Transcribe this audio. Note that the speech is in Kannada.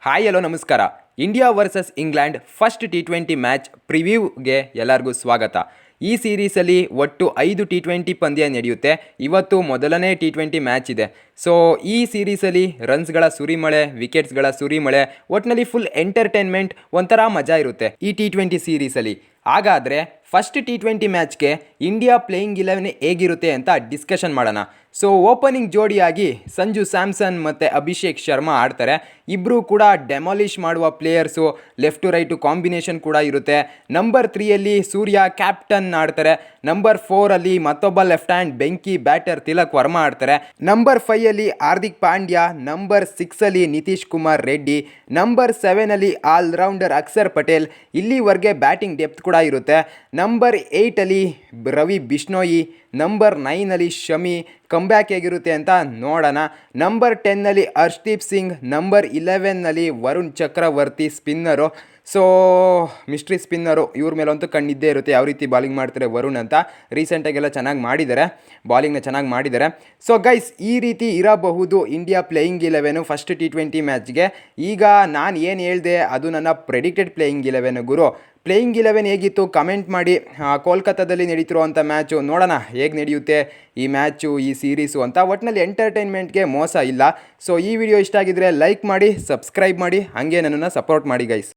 ಹಾಯ್ ಹಲೋ ನಮಸ್ಕಾರ. India versus England first T20 match ಪ್ರಿವ್ಯೂಗೆ ಎಲ್ಲರಿಗೂ ಸ್ವಾಗತ. ಈ ಸೀರೀಸಲ್ಲಿ ಒಟ್ಟು 5 T20 ಪಂದ್ಯ ನಡೆಯುತ್ತೆ. ಇವತ್ತು ಮೊದಲನೇ T20 ಮ್ಯಾಚ್ ಇದೆ. ಸೊ ಈ ಸೀರೀಸಲ್ಲಿ ರನ್ಸ್ಗಳ ಸುರಿಮಳೆ, ವಿಕೆಟ್ಸ್ಗಳ ಸುರಿಮಳೆ, ಒಟ್ಟಿನಲ್ಲಿ ಫುಲ್ ಎಂಟರ್ಟೈನ್ಮೆಂಟ್, ಒಂಥರ ಮಜಾ ಇರುತ್ತೆ ಈ T20 ಸೀರೀಸಲ್ಲಿ. ಹಾಗಾದರೆ ಫಸ್ಟ್ T20 ಮ್ಯಾಚ್ಗೆ ಇಂಡಿಯಾ ಪ್ಲೇಯಿಂಗ್ 11 ಹೇಗಿರುತ್ತೆ ಅಂತ ಡಿಸ್ಕಷನ್ ಮಾಡೋಣ. ಸೊ ಓಪನಿಂಗ್ ಜೋಡಿಯಾಗಿ ಸಂಜು ಸ್ಯಾಮ್ಸನ್ ಮತ್ತು ಅಭಿಷೇಕ್ ಶರ್ಮಾ ಆಡ್ತಾರೆ. ಇಬ್ಬರು ಕೂಡ ಡೆಮಾಲಿಷ್ ಮಾಡುವ players, left to right combination ಕೂಡ ಇರುತ್ತೆ. ನಂಬರ್ 3ಯಲ್ಲಿ ಸೂರ್ಯ ಕ್ಯಾಪ್ಟನ್ ಆಡ್ತಾರೆ. ನಂಬರ್ 4ಅಲ್ಲಿ ಮತ್ತೊಬ್ಬ ಲೆಫ್ಟ್ ಹ್ಯಾಂಡ್ ಬೆಂಕಿ ಬ್ಯಾಟರ್ ತಿಲಕ್ ವರ್ಮಾ ಆಡ್ತಾರೆ. ನಂಬರ್ 5ಯಲ್ಲಿ ಹಾರ್ದಿಕ್ ಪಾಂಡ್ಯ, ನಂಬರ್ 6ಅಲ್ಲಿ ನಿತೀಶ್ ಕುಮಾರ್ ರೆಡ್ಡಿ, ನಂಬರ್ 7ಅಲ್ಲಿ ಆಲ್ರೌಂಡರ್ ಅಕ್ಷರ್ ಪಟೇಲ್. ಇಲ್ಲಿವರೆಗೆ ಬ್ಯಾಟಿಂಗ್ ಡೆಪ್ತ್ ಕೂಡ ಇರುತ್ತೆ. ನಂಬರ್ 8ಅಲ್ಲಿ ರವಿ ಬಿಷ್ಣೋಯಿ, ನಂಬರ್ 9ಅಲ್ಲಿ ಶಮಿ. ಕಂಬ್ಯಾಕ್ ಹೇಗಿರುತ್ತೆ ಅಂತ ನೋಡೋಣ. ನಂಬರ್ 10ನಲ್ಲಿ ಹರ್ಷ್ದೀಪ್ ಸಿಂಗ್, ನಂಬರ್ 11ನಲ್ಲಿ ವರುಣ್ ಚಕ್ರವರ್ತಿ ಸ್ಪಿನ್ನರು. ಸೊ ಮಿಸ್ಟ್ರಿ ಸ್ಪಿನ್ನರು, ಇವ್ರ ಮೇಲಂತೂ ಕಣ್ಣಿದ್ದೇ ಇರುತ್ತೆ ಯಾವ ರೀತಿ ಬಾಲಿಂಗ್ ಮಾಡ್ತಾರೆ ವರುಣ್ ಅಂತ. ರೀಸೆಂಟಾಗೆಲ್ಲ ಚೆನ್ನಾಗಿ ಮಾಡಿದ್ದಾರೆ, ಬಾಲಿಂಗ್ನ ಚೆನ್ನಾಗಿ ಮಾಡಿದ್ದಾರೆ. ಸೊ ಗೈಸ್, ಈ ರೀತಿ ಇರಬಹುದು ಇಂಡಿಯಾ ಪ್ಲೇಯಿಂಗ್ 11 ಫಸ್ಟ್ T20 ಮ್ಯಾಚ್ಗೆ. ಈಗ ನಾನು ಏನು ಹೇಳಿದೆ ಅದು ನನ್ನ ಪ್ರೆಡಿಕ್ಟೆಡ್ ಪ್ಲೇಯಿಂಗ್ 11 ಗುರು. ಪ್ಲೇಯಿಂಗ್ 11 ಹೇಗಿತ್ತು ಕಮೆಂಟ್ ಮಾಡಿ. ಕೋಲ್ಕತ್ತಾದಲ್ಲಿ ನಡೀತಿರುವಂಥ ಮ್ಯಾಚು ನೋಡೋಣ ಹೇಗೆ ನಡೆಯುತ್ತೆ ಈ ಮ್ಯಾಚು, ಈ ಸೀರೀಸು ಅಂತ. ಒಟ್ಟಿನಲ್ಲಿ ಎಂಟರ್ಟೈನ್ಮೆಂಟ್ಗೆ ಮೋಸ ಇಲ್ಲ. ಸೊ ಈ ವಿಡಿಯೋ ಇಷ್ಟ ಆಗಿದ್ರೆ ಲೈಕ್ ಮಾಡಿ, ಸಬ್ಸ್ಕ್ರೈಬ್ ಮಾಡಿ, ಹಾಗೆ ನನ್ನನ್ನು ಸಪೋರ್ಟ್ ಮಾಡಿ ಗೈಸ್.